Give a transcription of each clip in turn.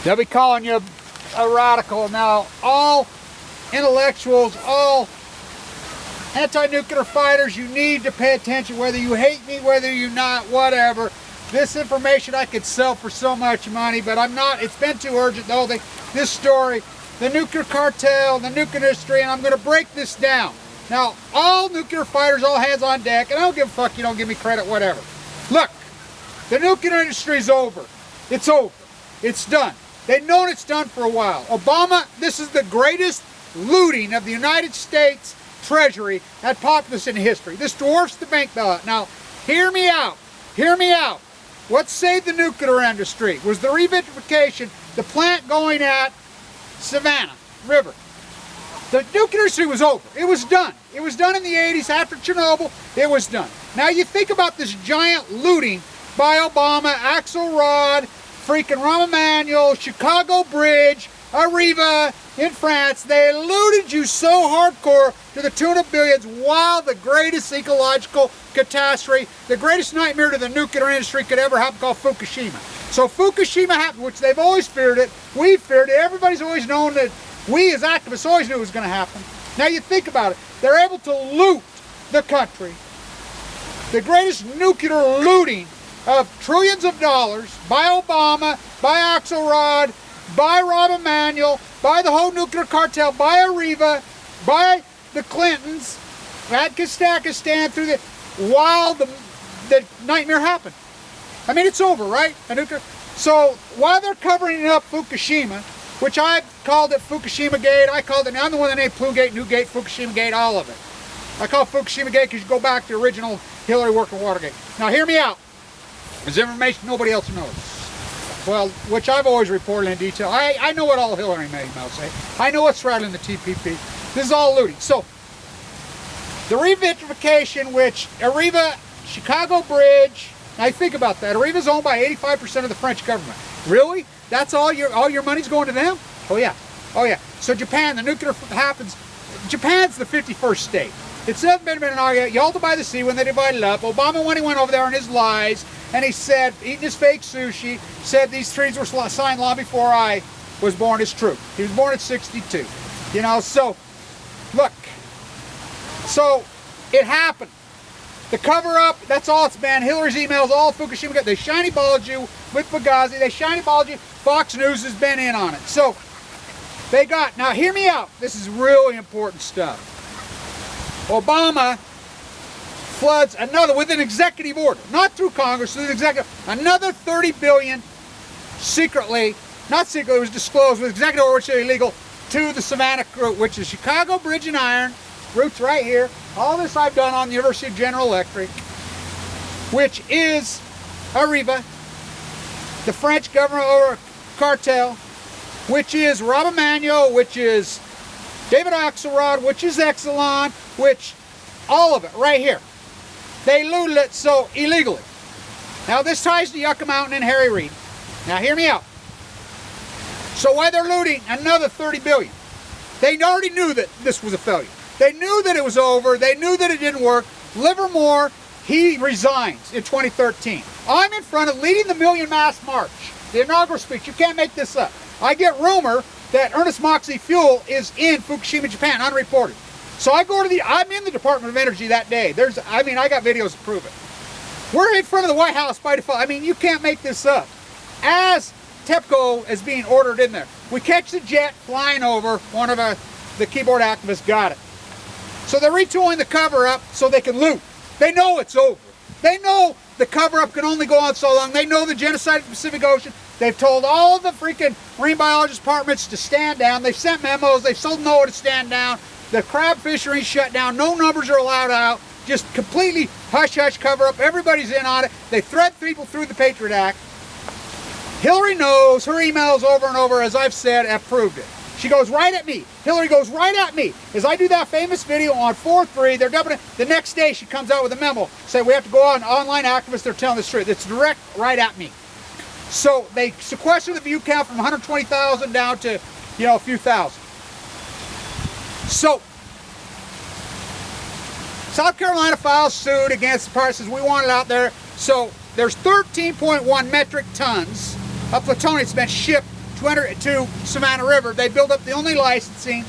They'll be calling you a radical. Now, all intellectuals, all anti-nuclear fighters, you need to pay attention, whether you hate me, whether you not, whatever. This information I could sell for so much money, but I'm not. It's been too urgent, though. This story, the nuclear cartel, the nuclear industry, and I'm going to break this down. Now, all nuclear fighters, all hands on deck, and I don't give a fuck, you don't give me credit, whatever. Look, the nuclear industry is over. It's over. It's done. They've known it's done for a while. Obama, this is the greatest looting of the United States Treasury at populace in history. This dwarfs the bank bailout. Now, hear me out. Hear me out. What saved the nuclear industry was the revitrification, the plant going at Savannah River. The nuclear industry was over. It was done. It was done in the 80s after Chernobyl. It was done. Now you think about this giant looting by Obama, Axelrod, freaking Rahm Emanuel, Chicago Bridge, Arriva in France. They looted you so hardcore to the tune of billions, while the greatest ecological catastrophe, the greatest nightmare to the nuclear industry could ever happen, called Fukushima. So Fukushima happened, which they've always feared it. We feared it. Everybody's always known that. We as activists always knew it was going to happen. Now you think about it. They're able to loot the country. The greatest nuclear looting of trillions of dollars by Obama, by Axelrod, by Rahm Emanuel, by the whole nuclear cartel, by Arriva, by the Clintons, at Kazakhstan, through the, while the nightmare happened. I mean, it's over, right? So while they're covering up Fukushima, which I called it Fukushimagate, I called it, I'm the one that named Plugate, Newgate, Fukushimagate, all of it. I call it Fukushimagate because you go back to the original Hillary working Watergate. Now hear me out. There's information nobody else knows. Well, which I've always reported in detail. I know what all Hillary emails say. I know what's rattling the TPP. This is all looting. So, the revitrification, which Arriva, Chicago Bridge, now think about that. Arriva's owned by 85% of the French government. Really? That's all your money's going to them? Oh yeah. Oh yeah. So Japan, the nuclear happens. Japan's the 51st state. It's never been an argument. Yalta by the Sea when they divided up. Obama, when he went over there on his lies, and he said, eating his fake sushi, said these treaties were signed long before I was born, is true. He was born at 62. You know, so, look. So, it happened. The cover-up, that's all it's been. Hillary's emails, all Fukushima, they shiny balled you with Benghazi, they shiny balled you. Fox News has been in on it. So, they got, now hear me out. This is really important stuff. Obama floods another, with an executive order, not through Congress, through the executive, another $30 billion secretly, not secretly, it was disclosed with executive order, which is illegal, to the Savannah route, which is Chicago Bridge and Iron, routes right here. All this I've done on the University of General Electric, which is Arriva, the French government or cartel, which is Rahm Emanuel, which is David Axelrod, which is Exelon, which, all of it right here. They looted it so illegally. Now this ties to Yucca Mountain and Harry Reid. Now hear me out. So why they're looting another $30 billion? They already knew that this was a failure. They knew that it was over. They knew that it didn't work. Livermore, he resigns in 2013. I'm in front of leading the Million Mass March, the inaugural speech. You can't make this up. I get rumor that Ernest Moxie fuel is in Fukushima, Japan, unreported. So I go to I'm in the Department of Energy that day. I got videos to prove it. We're in front of the White House by default. I mean, you can't make this up. As TEPCO is being ordered in there, we catch the jet flying over. One of the keyboard activists got it. So they're retooling the cover-up so they can loot. They know it's over. They know the cover-up can only go on so long. They know the genocide of the Pacific Ocean. They've told all of the freaking marine biologist departments to stand down. They've sent memos. They've told NOAA to stand down. The crab fishery shut down. No numbers are allowed out. Just completely hush-hush cover-up. Everybody's in on it. They thread people through the Patriot Act. Hillary knows. Her emails over and over, as I've said, have proved it. She goes right at me. Hillary goes right at me. As I do that famous video on 4/3, they're dumping it. The next day, she comes out with a memo saying we have to go on online activists. They're telling the truth. It's direct right at me. So they sequester the view count from 120,000 down to, a few thousand. So, South Carolina files suit against the party, says we want it out there. So there's 13.1 metric tons of plutonium that's been shipped to Savannah River. They built up the only licensing.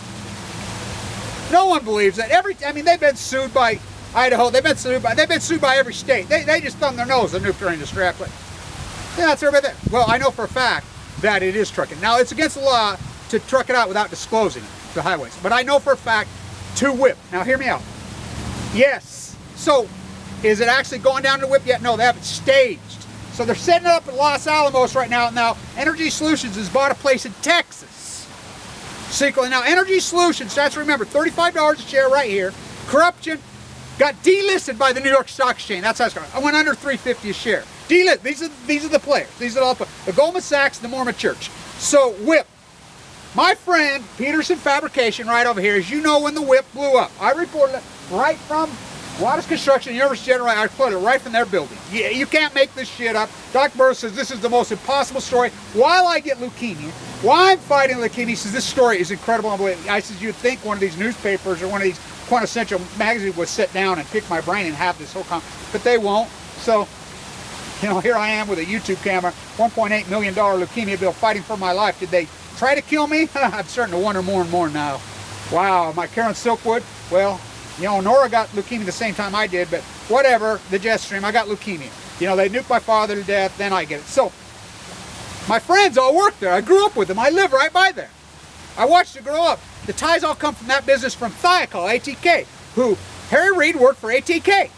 No one believes that. I mean, they've been sued by Idaho. They've been sued by every state. They just thumb their nose at the nuclear industry. Yeah, that's everything. Well, I know for a fact that it is trucking. Now, it's against the law to truck it out without disclosing it to highways. But I know for a fact to WIP. Now, hear me out. Yes. So, is it actually going down to WIP yet? No, they haven't staged. So they're setting it up in Los Alamos right now. Now, Energy Solutions has bought a place in Texas. Secretly. Now, Energy Solutions, that's remember, $35 a share right here. Corruption got delisted by the New York Stock Exchange. That's how it's going. I went under $3.50 a share. Delist. These are the players. These are all the Goldman Sachs and the Mormon Church. So, WIP. My friend, Peterson Fabrication, right over here, as you know, when the WIP blew up, I reported it right from Waters Construction, University General. I reported it right from their building. Yeah, you can't make this shit up. Dr. Burroughs says this is the most impossible story. While I get leukemia, while I'm fighting leukemia, he says this story is incredible. I says you'd think one of these newspapers or one of these quintessential magazines would sit down and pick my brain and have this whole but they won't. So, you know, here I am with a YouTube camera, $1.8 million leukemia bill, fighting for my life. Did they try to kill me? I'm starting to wonder more and more now. Wow, my Karen Silkwood, well, you know, Nora got leukemia the same time I did, but whatever, the jet stream, I got leukemia. You know, they nuked my father to death, then I get it. So, my friends all work there. I grew up with them. I live right by there. I watched it grow up. The ties all come from that business from Thiokol, ATK, who Harry Reid worked for ATK.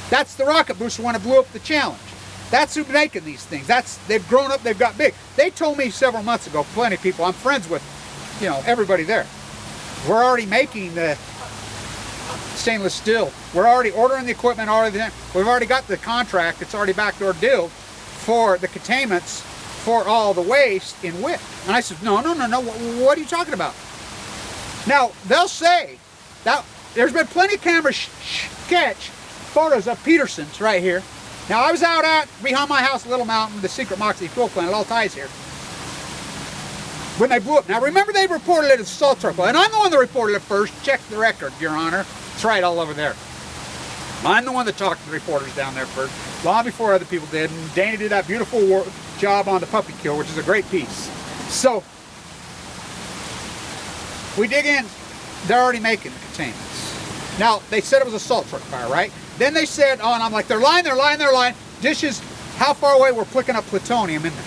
That's the rocket booster one that blew up the Challenge. That's who's making these things. They've grown up, they've got big. They told me several months ago, plenty of people, I'm friends with, you know, everybody there. We're already making the stainless steel. We're already ordering the equipment, we've already got the contract, it's already backdoor deal for the containments for all the waste in WIP. And I said, no, what are you talking about? Now, they'll say, that there's been plenty of cameras catch photos of Peterson's right here. Now, I was out behind my house, Little Mountain, the secret Moxie fuel plant, it all ties here, when they blew up. Now, remember they reported it as assault truckload, and I'm the one that reported it first. Check the record, Your Honor. It's right all over there. I'm the one that talked to the reporters down there first, long before other people did, and Dana did that beautiful job on the puppy kill, which is a great piece. So, we dig in, they're already making the containments. Now, they said it was assault truck fire, right? Then they said, oh, and I'm like, they're lying. This is how far away we're picking up plutonium in there.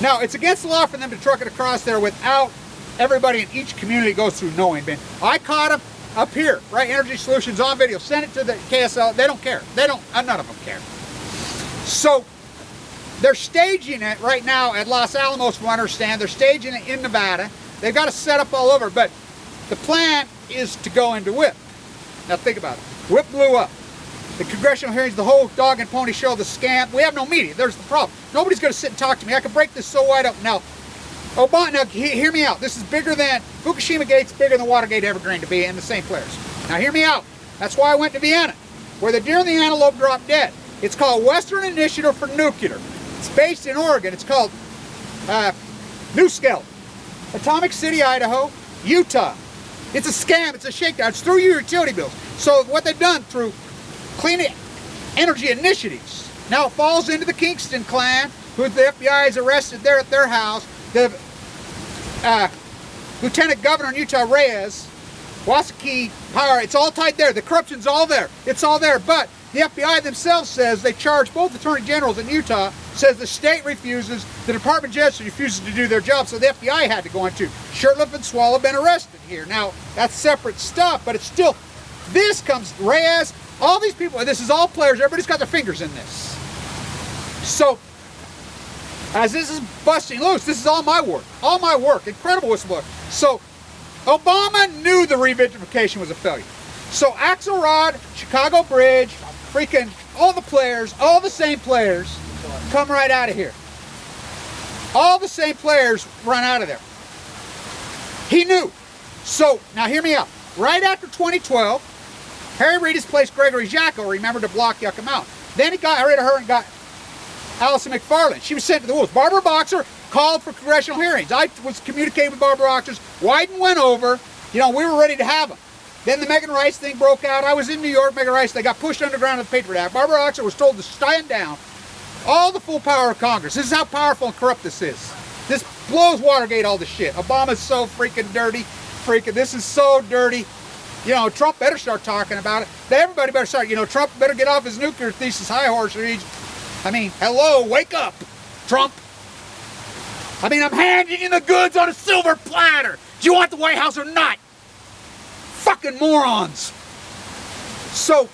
Now, it's against the law for them to truck it across there without everybody in each community goes through knowing. I caught them up here, right? Energy Solutions on video. Sent it to the KSL. They don't care. None of them care. So, they're staging it right now at Los Alamos, from what I understand. They're staging it in Nevada. They've got it set up all over, but the plan is to go into WIP. Now, think about it. WIP blew up. The congressional hearings, the whole dog and pony show, the scam. We have no media. There's the problem. Nobody's going to sit and talk to me. I can break this so wide up. Now, Obama, now hear me out. This is bigger than, Fukushimagate's bigger than Watergate ever going to be, and the same players. Now, hear me out. That's why I went to Vienna, where the deer and the antelope dropped dead. It's called Western Initiative for Nuclear. It's based in Oregon. It's called New Skeleton. Atomic City, Idaho, Utah. It's a scam. It's a shakedown. It's through your utility bills. So what they've done through clean energy initiatives, now it falls into the Kingston clan, who the FBI has arrested there at their house. The Lieutenant Governor in Utah, Reyes, Wasaki Power, it's all tied there. The corruption's all there. It's all there. But the FBI themselves says they charge both attorney generals in Utah, says the state refuses, the Department of Justice refuses to do their job, so the FBI had to go into. Shurtleff and Swallow have been arrested here. Now, that's separate stuff, but it's still, this comes, Reyes, all these people, this is all players, everybody's got their fingers in this. So, as this is busting loose, this is all my work, incredible whistleblower. So, Obama knew the revitrification was a failure. So Axelrod, Chicago Bridge, freaking all the players, all the same players, come right out of here. All the same players run out of there. He knew. So, now hear me out. Right after 2012, Harry Reid has placed Gregory Jacko, remember, to block Yucca Mountain. Then he got rid of her and got Allison McFarland. She was sent to the wolves. Barbara Boxer called for congressional hearings. I was communicating with Barbara Boxer. Wyden went over. You know, we were ready to have them. Then the Megan Rice thing broke out. I was in New York, Megan Rice. They got pushed underground in the Patriot Act. Barbara Boxer was told to stand down. All the full power of Congress. This is how powerful and corrupt this is. This blows Watergate all the shit. Obama's so freaking dirty. This is so dirty. You know, Trump better start talking about it. Everybody better start. You know, Trump better get off his nuclear thesis high horse. I mean, hello, wake up, Trump. I mean, I'm handing you the goods on a silver platter. Do you want the White House or not? Fucking morons. So,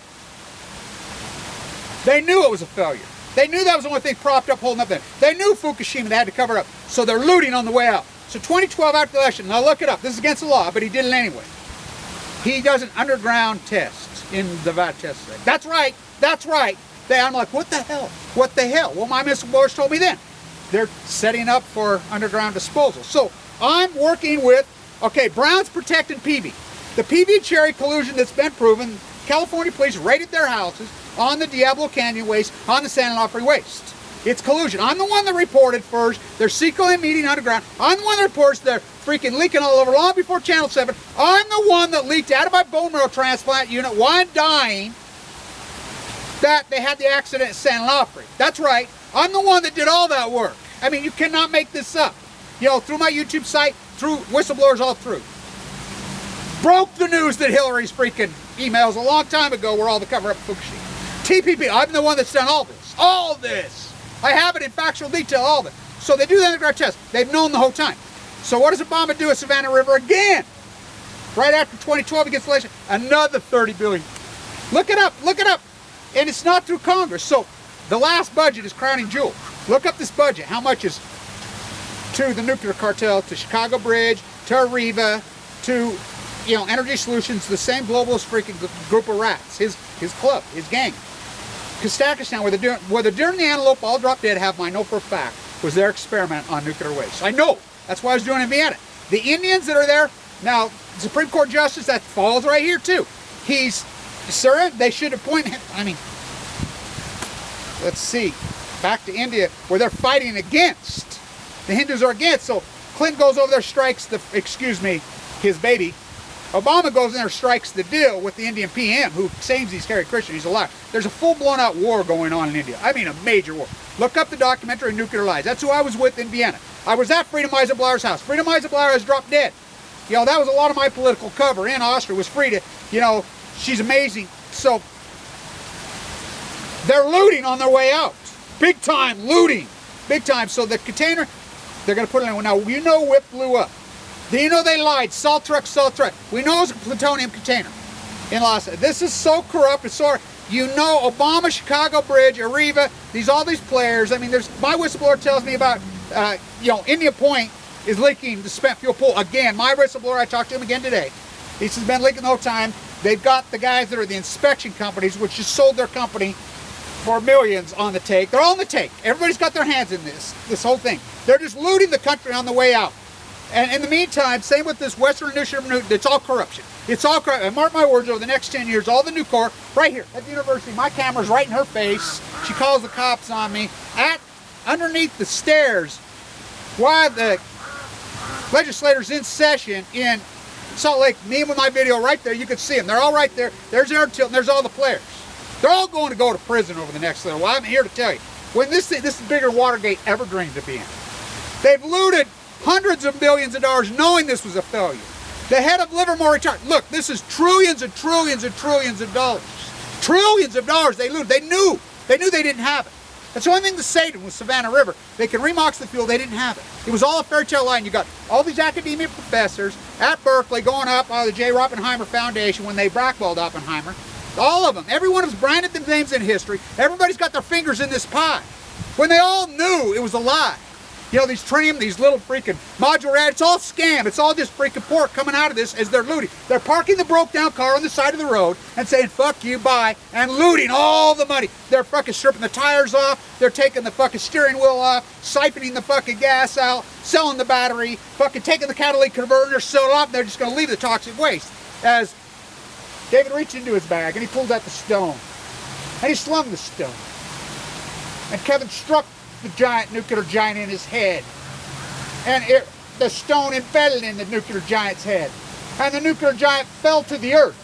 they knew it was a failure. They knew that was the only thing propped up, holding up there. They knew Fukushima, they had to cover it up. So they're looting on the way out. So 2012 after the election, now look it up. This is against the law, but he did it anyway. He does an underground test in the VAT test site. That's right, that's right. I'm like, what the hell? What the hell? Well, my whistleblowers told me then. They're setting up for underground disposal. So I'm working with, okay, Brown's protecting PV. The PV cherry collusion that's been proven, California police raided their houses on the Diablo Canyon waste, on the San Onofre waste. It's collusion. I'm the one that reported first. They're secretly meeting underground. I'm the one that reports they're freaking leaking all over long before Channel 7. I'm the one that leaked out of my bone marrow transplant unit while I'm dying that they had the accident at San Onofre. That's right. I'm the one that did all that work. I mean, you cannot make this up. You know, through my YouTube site, through whistleblowers all through. Broke the news that Hillary's freaking emails a long time ago were all the cover-up of Fukushima. TPP, I'm the one that's done all this. All this. I have it in factual detail, all of it. So they do the underground test. They've known the whole time. So what does Obama do at Savannah River again? Right after 2012 he gets the election, another $30 billion. Look it up, look it up. And it's not through Congress. So the last budget is crowning jewel. Look up this budget. How much is to the nuclear cartel, to Chicago Bridge, to Arriva, to, you know, Energy Solutions, the same globalist freaking group of rats. His club, his gang. Kazakhstan, where they're doing the antelope all drop dead, have I know for a fact, was their experiment on nuclear waste. I know. That's why I was doing it in Vienna. The Indians that are there, now, Supreme Court Justice, that falls right here too. Sir, they should appoint him. I mean, let's see. Back to India, where they're fighting against. The Hindus are against. So Clinton goes over there, strikes his baby. Obama goes in there, strikes the deal with the Indian PM, who claims he's Hare Krishna. He's alive. There's a full-blown out war going on in India. I mean, a major war. Look up the documentary Nuclear Lies. That's who I was with in Vienna. I was at Frieda Meisenblauer's house. Frieda Meisenblauer has dropped dead. You know, that was a lot of my political cover in Austria was Frieda. You know, she's amazing. So they're looting on their way out. Big time looting. Big time. So the container, they're going to put it in. Now, you know WIP blew up. Do you know they lied? Salt truck, salt truck. We know it's a plutonium container in Los Angeles. This is so corrupt. It's so, you know, Obama, Chicago Bridge, Arriva, all these players. I mean, my whistleblower tells me about, you know, Indian Point is leaking the spent fuel pool. Again, my whistleblower, I talked to him again today. He's been leaking the whole time. They've got the guys that are the inspection companies, which just sold their company for millions on the take. They're all on the take. Everybody's got their hands in this whole thing. They're just looting the country on the way out. And in the meantime, same with this Western Initiative, it's all corruption. It's all corruption. And mark my words, over the next 10 years, all the Nucor, right here at the university, my camera's right in her face. She calls the cops on me. Underneath the stairs, while the legislators in session in Salt Lake, me with my video right there, you can see them. They're all right there. There's Aaron Tilton, there's all the players. They're all going to go to prison over the next little while. I'm here to tell you, when this is bigger than Watergate ever dreamed of being. They've looted hundreds of billions of dollars knowing this was a failure. The head of Livermore retired. Look, this is trillions and trillions and trillions of dollars. Trillions of dollars they looted. They knew they didn't have it. That's the only thing to say to them was Savannah River. They can remox the fuel, they didn't have it. It was all a fairy tale line. You got all these academia professors at Berkeley going up the J. Oppenheimer Foundation when they blackballed Oppenheimer. All of them. Everyone has branded the names in history. Everybody's got their fingers in this pie. When they all knew it was a lie. You know, these tritium, these little freaking modular ads, it's all scam. It's all just freaking pork coming out of this as they're looting. They're parking the broke down car on the side of the road and saying, fuck you, bye, and looting all the money. They're fucking stripping the tires off. They're taking the fucking steering wheel off, siphoning the fucking gas out, selling the battery, fucking taking the catalytic converter, selling it off, and they're just going to leave the toxic waste. As David reached into his bag and he pulled out the stone. And he slung the stone. And Kevin struck the nuclear giant in his head. And the stone embedded in the nuclear giant's head. And the nuclear giant fell to the earth.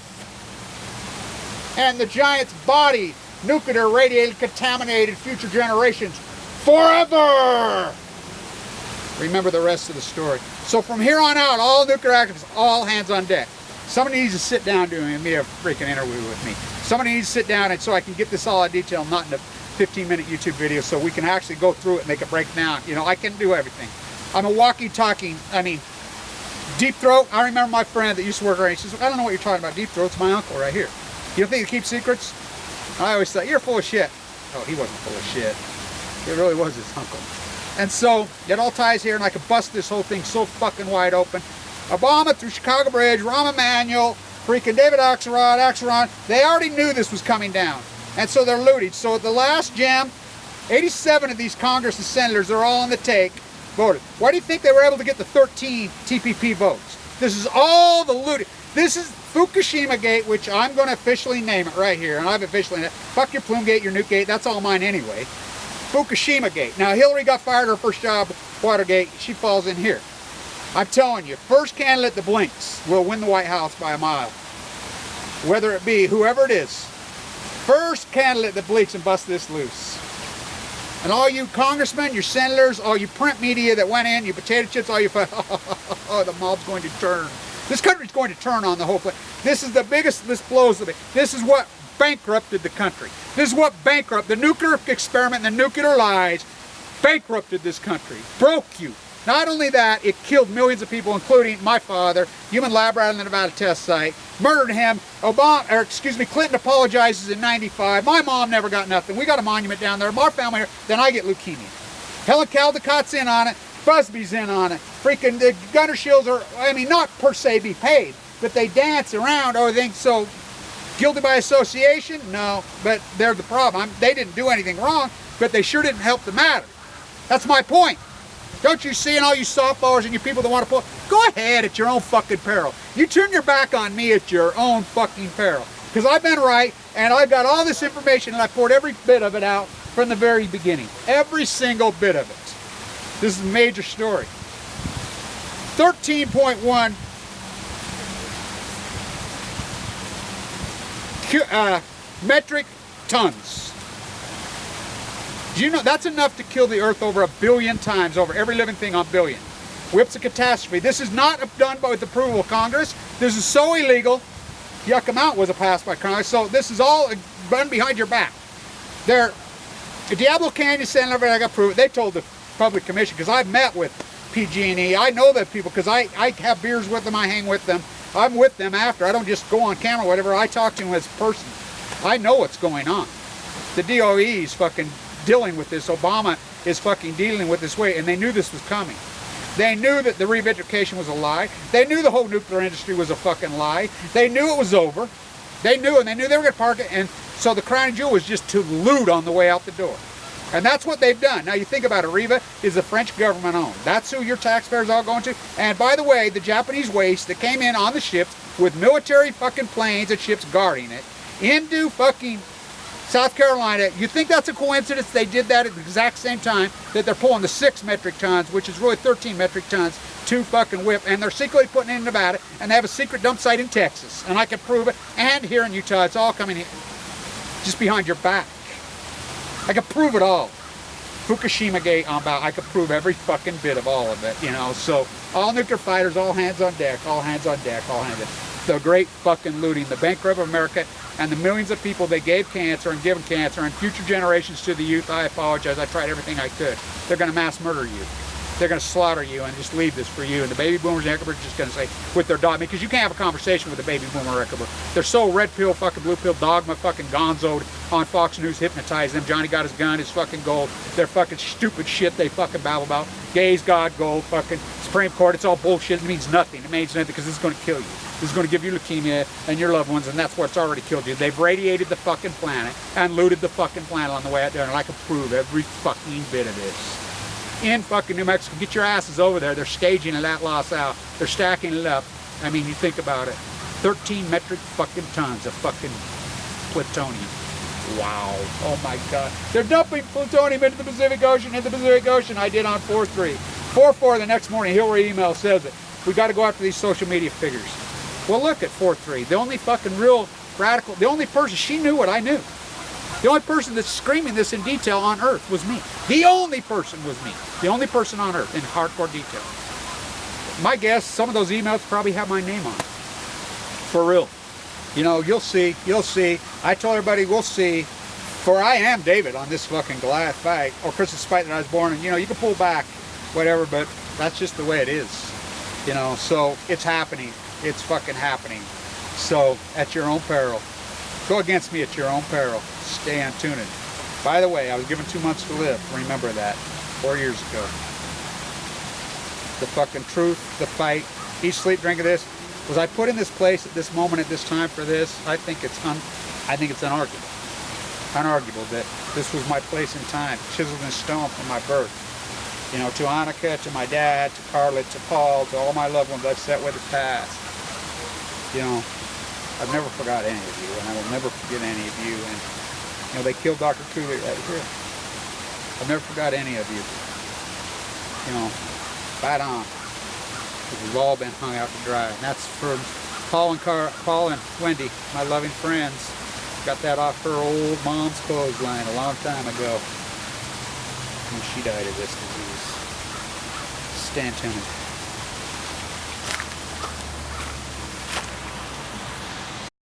And the giant's body, nuclear, radiated, contaminated future generations forever. remember the rest of the story. So from here on out, all nuclear activists, all hands on deck. Somebody needs to sit down doing me a freaking interview with me. Somebody needs to sit down and so I can get this all in detail, not in a 15-minute YouTube video, so we can actually go through it and make a breakdown. You know, I can do everything. I'm a walkie-talkie, I mean, deep throat. I remember my friend that used to work around, he says, I don't know what you're talking about. Deep throat's my uncle right here. You don't think he keeps secrets? I always thought, you're full of shit. Oh, he wasn't full of shit. It really was his uncle. And so, it all ties here, and I could bust this whole thing so fucking wide open. Obama through Chicago Bridge, Rahm Emanuel, freaking David Axelrod, they already knew this was coming down. And so they're looting. So at the last jam, 87 of these Congress and senators are all on the take, voted. Why do you think they were able to get the 13 TPP votes? This is all the looting. This is FUKUSHIMAGATE, which I'm going to officially name it right here. And I've officially named it. Fuck your Plumegate, your Nukegate, that's all mine anyway. FUKUSHIMAGATE. Now Hillary got fired her first job, Watergate, she falls in here. I'm telling you, first candidate that blinks will win the White House by a mile. Whether it be whoever it is. First candidate that blinks and busts this loose. And all you congressmen, your senators, all you print media that went in, you potato chips, all you, oh, the mob's going to turn. This country's going to turn on the whole place. This is the biggest, this blows the big. This is what bankrupted the country. This is what bankrupted, the nuclear experiment, the nuclear lies, bankrupted this country, broke you. Not only that, it killed millions of people, including my father, human lab rat on the Nevada test site, murdered him. Clinton apologizes in '95. My mom never got nothing. We got a monument down there. Our family here. Then I get leukemia. Helen Caldicott's in on it. Busby's in on it. Freaking the Gunner Shields are, I mean, not per se be paid, but they dance around. Oh, they think so. Guilty by association? No, but they're the problem. They didn't do anything wrong, but they sure didn't help the matter. That's my point. Don't you see, and all you softballers and you people that want to pull, go ahead at your own fucking peril. You turn your back on me at your own fucking peril. Because I've been right, and I've got all this information, and I poured every bit of it out from the very beginning. Every single bit of it. This is a major story. 13.1 metric tons. Do you know that's enough to kill the earth over 1 billion times, over every living thing on billion? Whips a catastrophe. This is not done with approval of Congress. This is so illegal. Yucca Mount was passed by Congress, so this is all done behind your back. The Diablo Canyon Senator, I got proof. They told the Public Commission, because I've met with PG&E. I know that people, because I have beers with them, I hang with them. I'm with them after. I don't just go on camera or whatever. I talk to them as a person. I know what's going on. The DOE is fucking dealing with this. Obama is fucking dealing with this way, and they knew this was coming. They knew that the revegetation was a lie. They knew the whole nuclear industry was a fucking lie. They knew it was over. They knew, and they knew they were going to park it, and so the crown jewel was just to loot on the way out the door. And that's what they've done. Now you think about it, Riva is the French government owned. That's who your taxpayers all going to. And by the way, the Japanese waste that came in on the ships with military fucking planes and ships guarding it into fucking South Carolina, you think that's a coincidence they did that at the exact same time that they're pulling the 6 metric tons, which is really 13 metric tons, to fucking WIP, and they're secretly putting it in Nevada, and they have a secret dump site in Texas, and I can prove it, and here in Utah, it's all coming in, just behind your back. I can prove it all. FUKUSHIMAGATE on about, I could prove every fucking bit of all of it, you know, so all nuclear fighters, all hands on deck, all hands on deck, all hands on deck. The great fucking looting, the bankrupt of America, and the millions of people they gave cancer and given cancer, and future generations to the youth. I apologize, I tried everything I could. They're going to mass murder you. They're going to slaughter you and just leave this for you. And the baby boomers and Eckerberg are just going to say, with their dogma, because you can't have a conversation with a baby boomer or Eckerberg. They're so red pill, fucking blue pill, dogma, fucking gonzoed on Fox News, hypnotized them. Johnny got his gun, his fucking gold. They're fucking stupid shit they fucking babble about. Gays, God, gold, fucking Supreme Court. It's all bullshit. It means nothing. It means nothing because this is going to kill you. This is going to give you leukemia and your loved ones, and that's what's already killed you. They've radiated the fucking planet and looted the fucking planet on the way out there, and I can prove every fucking bit of this. In fucking New Mexico, get your asses over there. They're staging that loss out. They're stacking it up. I mean, you think about it. 13 metric fucking tons of fucking plutonium. Wow. Oh my God. They're dumping plutonium into the Pacific Ocean. I did on 4-3. 4-4 the next morning. Hillary email says it. We got to go after these social media figures. Well, look at 4-3. The only fucking real radical, the only person, she knew what I knew. The only person that's screaming this in detail on earth was me. The only person was me. The only person on earth in hardcore detail. My guess, some of those emails probably have my name on it. For real. You know, you'll see, you'll see. I told everybody, we'll see. For I am David on this fucking Goliath fight, or Christmas fight that I was born in. You know, you can pull back, whatever, but that's just the way it is. You know, so it's happening. It's fucking happening. So, at your own peril. Go against me at your own peril. Stay on tuning. By the way, I was given 2 months to live. Remember that. 4 years ago. The fucking truth, the fight, eat, sleep, drink of this. Was I put in this place at this moment, at this time for this? I think it's unarguable. Unarguable that this was my place in time, chiseled in stone from my birth. You know, to Annika, to my dad, to Carla, to Paul, to all my loved ones I've set with the past. You know, I've never forgot any of you, and I will never forget any of you. And, you know, they killed Dr. Cooley right here. I've never forgot any of you. You know, fight on. Because we've all been hung out to dry. And that's for Paul and Wendy, my loving friends. Got that off her old mom's clothesline a long time ago when she died of this disease. Stand tuned.